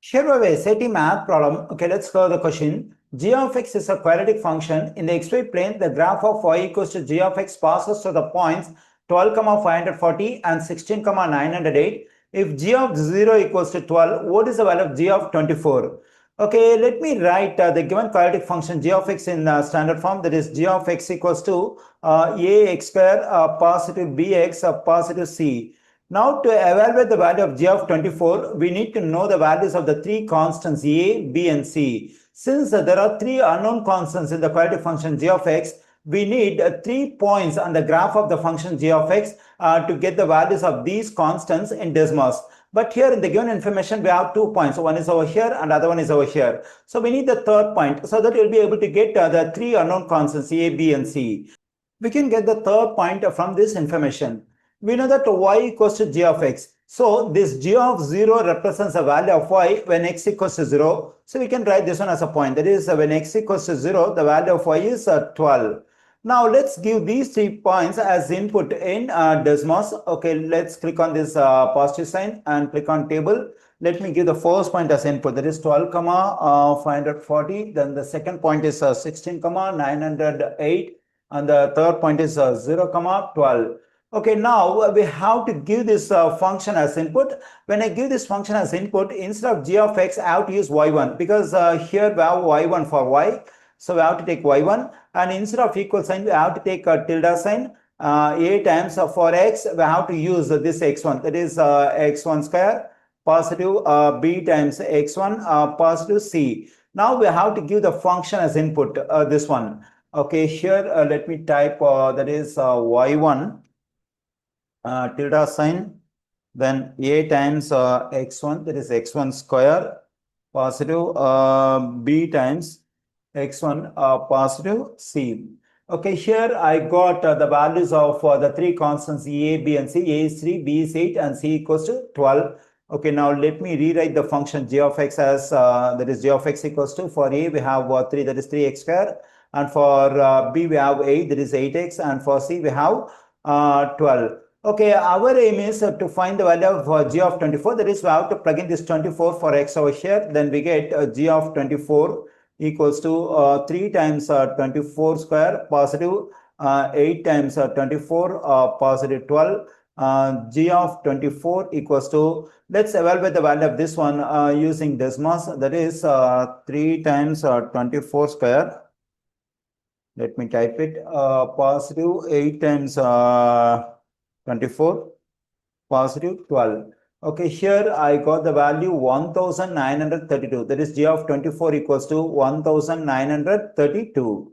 Here we have a SAT math problem. Okay, let's cover the question. G of x is a quadratic function. In the xy plane, the graph of y equals to g of x passes through the points 12, 540 and 16, 908. If g of 0 equals to 12, what is the value of g of 24? Okay, let me write the given quadratic function g of x in standard form. That is g of x equals to ax square positive bx positive c. Now, to evaluate the value of g of 24, we need to know the values of the three constants a, b and c. Since there are three unknown constants in the quadratic function g of x, we need 3 points on the graph of the function g of x to get the values of these constants in Desmos. But here in the given information, we have 2 points. One is over here and the other one is over here. So we need the third point so that we'll be able to get the three unknown constants a, b and c. We can get the third point from this information. We know that y equals to g of x. So this g of 0 represents a value of y when x equals to 0. So we can write this one as a point. That is when x equals to 0, the value of y is 12. Now let's give these 3 points as input in Desmos. Okay, let's click on this positive sign and click on table. Let me give the first point as input. That is 12, 540. Then the second point is 16, 908. And the third point is 0, 12. Okay, now we have to give this function as input. When I give this function as input, instead of g of x, I have to use y1 because here we have y1 for y. So we have to take y1, and instead of equal sign, we have to take a tilde sign. A times for x, we have to use this x1. That is x1 square positive b times x1 positive c. Now we have to give the function as input, this one. Okay, here let me type that is y1 tilde sign, then a times x1, that is x1 square positive b times x1 positive c. Okay, here I got the values of the three constants a, b and c. A is 3, b is 8 and c equals to 12. Okay, now let me rewrite the function g of x as that is g of x equals to, for a we have 3, that is 3x square, and for b we have 8, that is 8x, and for c we have 12. Okay, our aim is to find the value of g of 24. That is, we have to plug in this 24 for x over here. Then we get g of 24 equals to 3 times 24 square positive 8 times 24 positive 12. G of 24 equals to, let's evaluate the value of this one using Desmos. That is 3 times 24 square. Let me type it. Positive 8 times 24 positive 12. Okay, here I got the value 1932. That is g of 24 equals to 1932.